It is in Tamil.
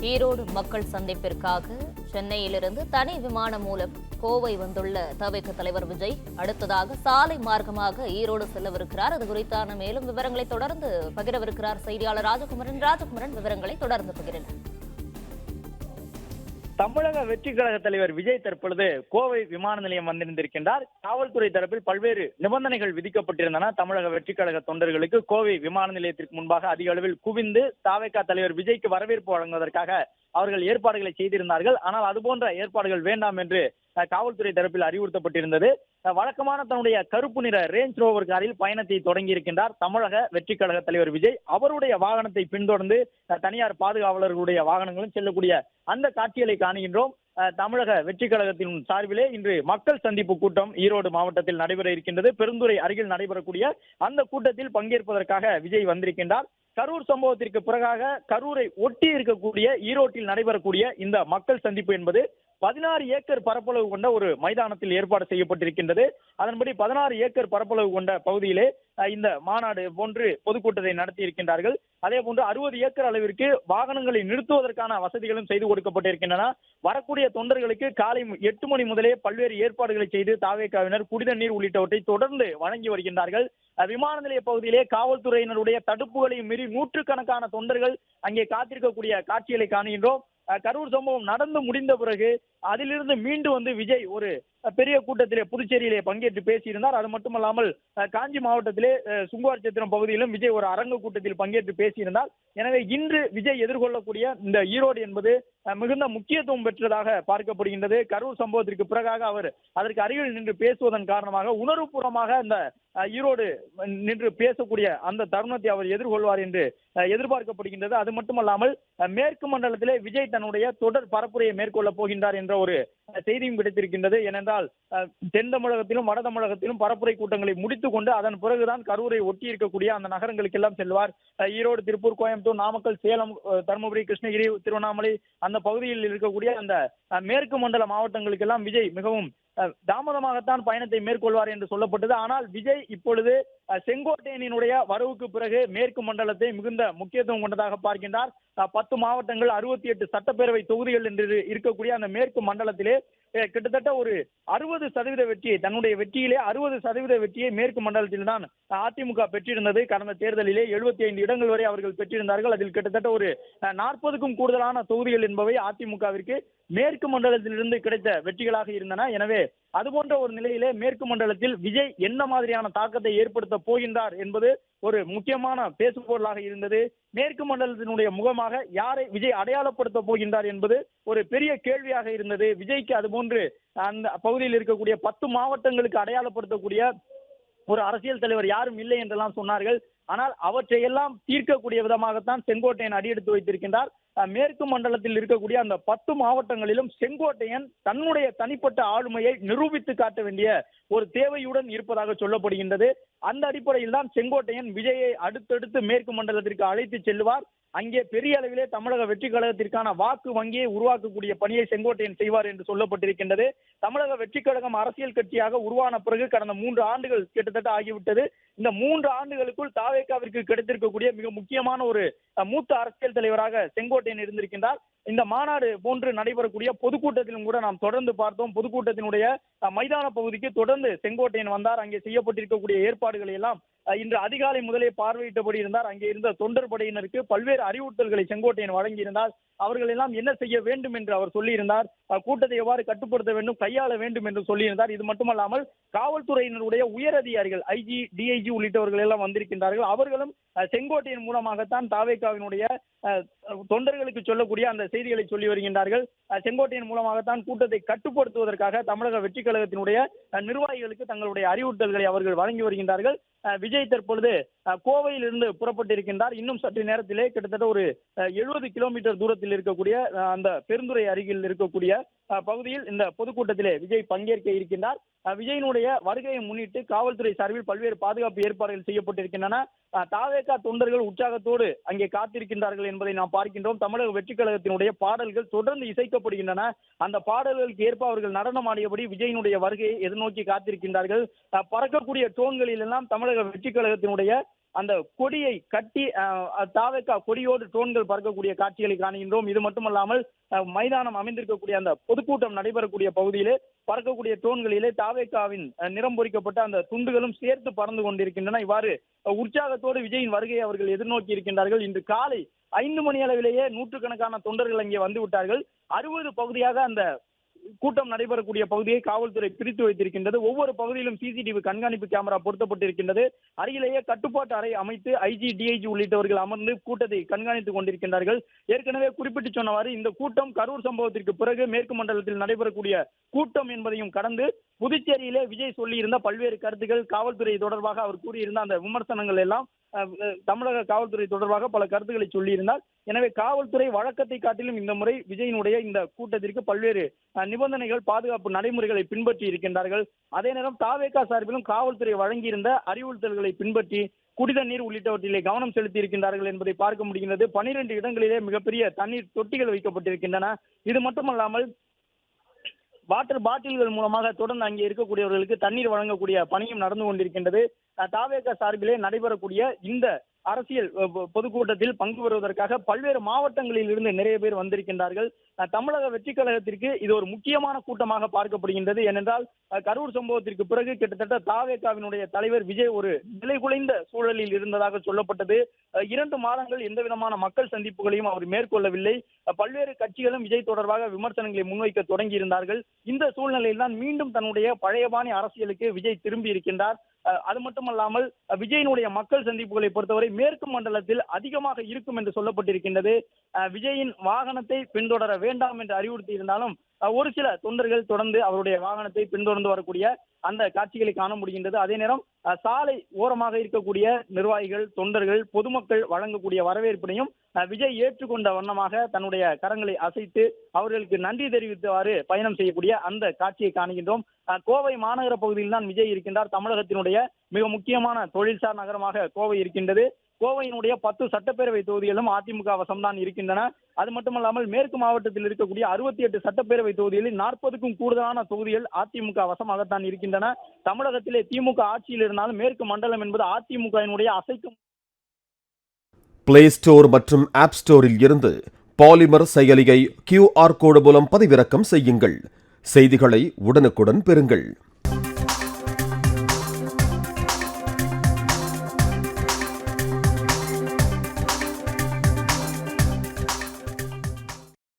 ஈரோடு மக்கள் சந்திப்பிற்காக சென்னையிலிருந்து தனி விமானம் மூலம் கோவை வந்துள்ள தவிக தலைவர் விஜய் அடுத்ததாக சாலை மார்க்கமாக ஈரோடு செல்லவிருக்கிறார். அது குறித்தான மேலும் விவரங்களை தொடர்ந்து பகிரவிருக்கிறார் செய்தியாளர் ராஜகுமரன் விவரங்களை தொடர்ந்து பகிர்கிறார். தமிழக வெற்றி கழக தலைவர் விஜய் தற்பொழுது கோவை விமான நிலையம் வந்திருந்திருக்கின்றார். காவல்துறை தரப்பில் பல்வேறு நிபந்தனைகள் விதிக்கப்பட்டிருந்தன. தமிழக வெற்றி கழக தொண்டர்களுக்கு கோவை விமான நிலையத்திற்கு முன்பாக அதிக அளவில் குவிந்து தவிக தலைவர் விஜய்க்கு வரவேற்பு வழங்குவதற்காக அவர்கள் ஏற்பாடுகளை செய்திருந்தார்கள். ஆனால் அதுபோன்ற ஏற்பாடுகள் வேண்டாம் என்று காவல்துறை தரப்பில் அறிவுறுத்தப்பட்டிருந்தது. வழக்கமான தன்னுடைய கருப்பு நிற ரேஞ்ச் ரோவர் காரில் பயணத்தை தொடங்கி இருக்கின்றார் தமிழக வெற்றி கழக தலைவர் விஜய். அவருடைய வாகனத்தை பின்தொடர்ந்து தனியார் பாதுகாவலர்களுடைய வாகனங்களும் செல்லக்கூடிய அந்த காட்சிகளை காணுகின்றோம். தமிழக வெற்றி கழகத்தின் சார்பிலே இன்று மக்கள் சந்திப்பு கூட்டம் ஈரோடு மாவட்டத்தில் நடைபெற இருக்கின்றது. பெருந்துறை அருகில் நடைபெறக்கூடிய அந்த கூட்டத்தில் பங்கேற்பதற்காக விஜய் வந்திருக்கின்றார். கரூர் சம்பவத்திற்கு பிறகாக கரூரை ஒட்டி இருக்கக்கூடிய ஈரோட்டில் நடைபெறக்கூடிய இந்த மக்கள் சந்திப்பு என்பது 16 ஏக்கர் பரப்பளவு கொண்ட ஒரு மைதானத்தில் ஏற்பாடு செய்யப்பட்டிருக்கின்றது. அதன்படி 16 ஏக்கர் பரப்பளவு கொண்ட பகுதியிலே இந்த மாநாடு போன்று பொதுக்கூட்டத்தை நடத்தி இருக்கின்றார்கள். அதே போன்று 60 ஏக்கர் அளவிற்கு வாகனங்களை நிறுத்துவதற்கான வசதிகளும் செய்து கொடுக்கப்பட்டிருக்கின்றன. வரக்கூடிய தொண்டர்களுக்கு காலை 8 மணி முதலே பல்வேறு ஏற்பாடுகளை செய்து தவிகவினர் குடிநீர் உள்ளிட்டவற்றை தொடர்ந்து வழங்கி வருகின்றார்கள். விமான நிலைய பகுதியிலே காவல்துறையினருடைய தடுப்புகளையும் மீறி நூற்றுக்கணக்கான தொண்டர்கள் அங்கே காத்திருக்கக்கூடிய காட்சிகளை காணுகின்றோம். கரூர் சம்பவம் நடந்து முடிந்த பிறகு அதிலிருந்து மீண்டு வந்து விஜய் ஒரு பெரிய கூட்டத்திலே புதுச்சேரியிலே பங்கேற்று பேசியிருந்தார். அது மட்டுமல்லாமல் காஞ்சி மாவட்டத்திலே சுங்குவார் சத்திரம் பகுதியிலும் விஜய் ஒரு அரங்கு கூட்டத்தில் பங்கேற்று பேசியிருந்தார். எனவே இன்று விஜய் எதிர்கொள்ளக்கூடிய இந்த ஈரோடு என்பது மிகுந்த முக்கியத்துவம் பெற்றதாக பார்க்கப்படுகின்றது. கரூர் சம்பவத்திற்கு பிறகாக அவர் அதற்கு அருகில் நின்று பேசுவதன் காரணமாக உணர்வுபூர்வமாக அந்த ஈரோடு நின்று பேசக்கூடிய அந்த தருணத்தை அவர் எதிர்கொள்வார் என்று எதிர்பார்க்கப்படுகின்றது. அது மட்டுமல்லாமல் மேற்கு மண்டலத்திலே விஜய் தன்னுடைய தொடர் பரப்புரையை மேற்கொள்ள போகின்றார் என்ற ஒரு செய்தியும் கிடைத்திருக்கின்றது. ஏனென்றால் தென் தமிழகத்திலும் வட தமிழகத்திலும் பரப்புரை கூட்டங்களை முடித்துக் கொண்டு அதன் பிறகுதான் கரூரை ஒட்டி இருக்கக்கூடிய அந்த நகரங்களுக்கெல்லாம் செல்வார். ஈரோடு, திருப்பூர், கோயம்புத்தூர், நாமக்கல், சேலம், தருமபுரி, கிருஷ்ணகிரி, திருவண்ணாமலை அந்த பகுதியில் இருக்கக்கூடிய அந்த மேற்கு மண்டல மாவட்டங்களுக்கெல்லாம் விஜய் மிகவும் தாமதமாகத்தான் பயணத்தை மேற்கொள்வார் என்று சொல்லப்பட்டது. ஆனால் விஜய் இப்பொழுது செங்கோட்டையனுடைய வரவுக்கு பிறகு மேற்கு மண்டலத்தை மிகுந்த முக்கியத்துவம் கொண்டதாக பார்க்கின்றார். 10 மாவட்டங்கள், 68 சட்டப்பேரவை தொகுதிகள் என்று இருக்கக்கூடிய அந்த மேற்கு மண்டலத்திலே கிட்டத்தட்ட ஒரு 60% வெற்றியை, தன்னுடைய வெற்றியிலே 60% வெற்றியை மேற்கு மண்டலத்தில் தான் அதிமுக பெற்றிருந்தது. கடந்த தேர்தலிலே 75 இடங்கள் வரை அவர்கள் பெற்றிருந்தார்கள். அதில் கிட்டத்தட்ட ஒரு 40க்கும் கூடுதலான தொகுதிகள் என்பவை அதிமுகவிற்கு மேற்கு மண்டலத்திலிருந்து கிடைத்த வெற்றிகளாக இருந்தன. எனவே அதுபோன்ற ஒரு நிலையிலே மேற்கு மண்டலத்தில் விஜய் என்ன மாதிரியான தாக்கத்தை ஏற்படுத்த போகின்றார் என்பது ஒரு முக்கியமான பேசுபொருளாக இருந்தது. மேற்கு மண்டலத்தினுடைய முகமாக யாரை விஜய் அடையாளப்படுத்த போகின்றார் என்பது ஒரு பெரிய கேள்வியாக இருந்தது. விஜய்க்கு அதுபோன்று அந்த பகுதியில் இருக்கக்கூடிய 10 மாவட்டங்களுக்கு அடையாளப்படுத்தக்கூடிய ஒரு அரசியல் தலைவர் யாரும் இல்லை என்றெல்லாம் சொன்னார்கள். ஆனால் அவற்றையெல்லாம் தீர்க்கக்கூடிய விதமாகத்தான் செங்கோட்டையன் அடியெடுத்து வைத்திருக்கின்றார். மேற்கு மண்டலத்தில் இருக்கக்கூடிய அந்த 10 மாவட்டங்களிலும் செங்கோட்டையன் தன்னுடைய தனிப்பட்ட ஆளுமையை நிரூபித்து காட்ட வேண்டிய ஒரு தேவையுடன் இருப்பதாக சொல்லப்படுகின்றது. அந்த அடிப்படையில் தான் செங்கோட்டையன் விஜயை அடுத்தடுத்து மேற்கு மண்டலத்திற்கு அழைத்து செல்வார். அங்கே பெரிய அளவிலே தமிழக வெற்றி கழகத்திற்கான வாக்கு வங்கியை உருவாக்கக்கூடிய பணியை செங்கோட்டையன் செய்வார் என்று சொல்லப்பட்டிருக்கின்றது. தமிழக வெற்றி கழகம் அரசியல் கட்சியாக உருவான பிறகு கடந்த 3 ஆண்டுகள் கிட்டத்தட்ட ஆகிவிட்டது. இந்த 3 ஆண்டுகளுக்குள் தவிகவிற்கு கிடைத்திருக்கக்கூடிய மிக முக்கியமான ஒரு மூத்த அரசியல் தலைவராக செங்கோட்டையன் இருந்திருக்கின்றார். இந்த மாநாடு போன்று நடைபெறக்கூடிய பொதுக்கூட்டத்திலும் கூட நாம் தொடர்ந்து பார்த்தோம். பொதுக்கூட்டத்தினுடைய மைதான பகுதிக்கு தொடர்ந்து செங்கோட்டையன் வந்தார். அங்கே செய்யப்பட்டிருக்கக்கூடிய ஏற்பாடுகளை எல்லாம் இன்று அதிகாலை முதலே பார்வையிட்டபடி இருந்தார். அங்கே இருந்த தொண்டர் படையினருக்கு பல்வேறு அறிவுறுத்தல்களை செங்கோட்டையன் வழங்கியிருந்தார். அவர்கள் எல்லாம் என்ன செய்ய வேண்டும் என்று அவர் சொல்லியிருந்தார். கூட்டத்தை எவ்வாறு கட்டுப்படுத்த வேண்டும், கையாள வேண்டும் என்று சொல்லியிருந்தார். இது மட்டுமல்லாமல் காவல்துறையினருடைய உயர் அதிகாரிகள் ஐஜி, டிஐஜி உள்ளிட்டவர்கள் எல்லாம் வந்திருக்கின்றார்கள். அவர்களும் செங்கோட்டையன் மூலமாகத்தான் தவிகவினுடைய தொண்டர்களுக்கு சொல்லக்கூடிய அந்த செய்திகளை சொல்லி வருகின்றார்கள். செங்கோட்டையன் மூலமாகத்தான் கூட்டத்தை கட்டுப்படுத்துவதற்காக தமிழக வெற்றி கழகத்தினுடைய நிர்வாகிகளுக்கு தங்களுடைய அறிவுறுத்தல்களை அவர்கள் வழங்கி வருகின்றார்கள். விஜய் தற்பொழுது கோவையில் இருந்து புறப்பட்டிருக்கின்றார். இன்னும் சற்று நேரத்திலே கிட்டத்தட்ட ஒரு 70 கிலோமீட்டர் தூரத்தில் இருக்கக்கூடிய அந்த பெருந்துறை அருகில் இருக்கக்கூடிய பகுதியில் இந்த பொதுக்கூட்டத்திலே விஜய் பங்கேற்க இருக்கின்றார். விஜயினுடைய வருகையை முன்னிட்டு காவல்துறை சார்பில் பல்வேறு பாதுகாப்பு ஏற்பாடுகள் செய்யப்பட்டிருக்கின்றன. தவிக தொண்டர்கள் உற்சாகத்தோடு அங்கே காத்திருக்கின்றார்கள் என்பதை நாம் பார்க்கின்றோம். தமிழக வெற்றி கழகத்தினுடைய பாடல்கள் தொடர்ந்து இசைக்கப்படுகின்றன. அந்த பாடல்களுக்கு ஏற்ப அவர்கள் நடனமாடியபடி விஜயினுடைய வருகையை எதிர்நோக்கி காத்திருக்கின்றார்கள். பறக்கக்கூடிய டோன்களில் எல்லாம் தமிழக வெற்றி கழகத்தினுடைய அந்த கொடியை கட்டி தாவேகா கொடியோடு ட்ரோன்கள் பறக்கக்கூடிய காட்சிகளை காணுகின்றோம். இது மட்டுமல்லாமல் மைதானம் அமைந்திருக்கக்கூடிய அந்த பொதுக்கூட்டம் நடைபெறக்கூடிய பகுதியிலே பறக்கக்கூடிய ட்ரோன்களிலே தாவேகாவின் நிறம் பொறிக்கப்பட்ட அந்த துண்டுகளும் சேர்த்து பறந்து கொண்டிருக்கின்றன. இவ்வாறு உற்சாகத்தோடு விஜயின் வருகையை அவர்கள் எதிர்நோக்கி இருக்கின்றார்கள். இன்று காலை 5 மணி அளவிலேயே நூற்றுக்கணக்கான தொண்டர்கள் அங்கே வந்து விட்டார்கள். 60 பகுதியாக அந்த கூட்டம் நடைபெறக்கூடிய பகுதியை காவல்துறை பிரித்து வைத்திருக்கின்றது. ஒவ்வொரு பகுதியிலும் சிசிடிவி கண்காணிப்பு கேமரா பொருத்தப்பட்டிருக்கின்றது. அருகிலேயே கட்டுப்பாட்டு அறை அமைத்து ஐஜி, டிஐஜி உள்ளிட்டவர்கள் அமர்ந்து கூட்டத்தை கண்காணித்துக் கொண்டிருக்கின்றார்கள். ஏற்கனவே குறிப்பிட்டு சொன்னவாறு இந்த கூட்டம் கரூர் சம்பவத்திற்கு பிறகு மேற்கு மண்டலத்தில் நடைபெறக்கூடிய கூட்டம் என்பதையும் கடந்து புதுச்சேரியிலே விஜய் சொல்லியிருந்த பல்வேறு கருத்துக்கள், காவல்துறை தொடர்பாக அவர் கூறியிருந்த அந்த விமர்சனங்கள் எல்லாம் தமிழக காவல்துறை தொடர்பாக பல கருத்துக்களை சொல்லியிருந்தார். எனவே காவல்துறை வழக்கத்தை காட்டிலும் இந்த முறை விஜயினுடைய இந்த கூட்டத்திற்கு பல்வேறு நிபந்தனைகள், பாதுகாப்பு நடைமுறைகளை பின்பற்றி இருக்கின்றார்கள். அதே நேரம் தாவேகா சார்பிலும் காவல்துறை வழங்கியிருந்த அறிவுறுத்தல்களை பின்பற்றி குடிதண்ணீர் உள்ளிட்டவற்றிலே கவனம் செலுத்தி இருக்கின்றார்கள் என்பதை பார்க்க முடிகின்றது. 12 இடங்களிலே மிகப்பெரிய தண்ணீர் தொட்டிகள் வைக்கப்பட்டிருக்கின்றன. இது மட்டுமல்லாமல் வாட்டர் பாட்டில்கள் மூலமாக தொடர்ந்து அங்கே இருக்கக்கூடியவர்களுக்கு தண்ணீர் வழங்கக்கூடிய பணியும் நடந்து கொண்டிருக்கின்றது. தாவேகா சார்பிலே நடைபெறக்கூடிய இந்த அரசியல் பொதுக்கூட்டத்தில் பங்கு பெறுவதற்காக பல்வேறு மாவட்டங்களில் இருந்து நிறைய பேர் வந்திருக்கின்றார்கள். தமிழக வெற்றி கழகத்திற்கு இது ஒரு முக்கியமான கூட்டமாக பார்க்கப்படுகின்றது. ஏனென்றால் கரூர் சம்பவத்திற்கு பிறகு கிட்டத்தட்ட தாவேகாவினுடைய தலைவர் விஜய் ஒரு நிலைகுலைந்த சூழலில் இருந்ததாக சொல்லப்பட்டது. 2 மாதங்கள் எந்த விதமான மக்கள் சந்திப்புகளையும் அவர் மேற்கொள்ளவில்லை. பல்வேறு கட்சிகளும் விஜய் தொடர்பாக விமர்சனங்களை முன்வைக்க தொடங்கி இருந்தார்கள். இந்த சூழ்நிலையில் தான் மீண்டும் தன்னுடைய பழையபாணி அரசியலுக்கு விஜய் திரும்பி இருக்கின்றார். அது மட்டுமல்லாமல் விஜயினுடைய மக்கள் சந்திப்புகளை பொறுத்தவரை மேற்கு மண்டலத்தில் அதிகமாக இருக்கும் என்று சொல்லப்பட்டிருக்கின்றது. விஜயின் வாகனத்தை பின்தொடர வேண்டாம் என்று அறிவுறுத்தி இருந்தாலும் ஒரு சில தொண்டர்கள் தொடர்ந்து அவருடைய வாகனத்தை பின்தொடர்ந்து வரக்கூடிய அந்த காட்சிகளை காண முடிகின்றது. அதே நேரம் சாலை ஓரமாக இருக்கக்கூடிய நிர்வாகிகள், தொண்டர்கள், பொதுமக்கள் வழங்கக்கூடிய வரவேற்பினையும் விஜய் ஏற்றுக்கொண்ட வண்ணமாக தன்னுடைய கரங்களை அசைத்து அவர்களுக்கு நன்றி தெரிவித்தவாறு பயணம் செய்யக்கூடிய அந்த காட்சியை காணுகின்றோம். கோவை மாநகர பகுதியில் தான் விஜய் இருக்கின்றார். தமிழகத்தினுடைய மிக முக்கியமான தொழில்சார் நகரமாக கோவை இருக்கின்றது. கோவையினுடைய 10 சட்டப்பேரவை தொகுதிகளும் அதிமுக வசம்தான் இருக்கின்றன. அது மட்டுமல்லாமல் மேற்கு மாவட்டத்தில் இருக்கக்கூடிய 68 சட்டப்பேரவை தொகுதிகளில் 40க்கும் கூடுதலான தொகுதிகள் அதிமுக வசமாகத்தான் இருக்கின்றன. தமிழகத்திலே திமுக ஆட்சியில் இருந்தாலும் மேற்கு மண்டலம் என்பது அதிமுகவினுடைய அசைக்கும். பிளே ஸ்டோர் மற்றும் ஆப் ஸ்டோரில் இருந்து பாலிமர் செயலியை QR கோடு மூலம் பதிவிறக்கம் செய்யுங்கள். செய்திகளை உடனுக்குடன் பெறுங்கள்.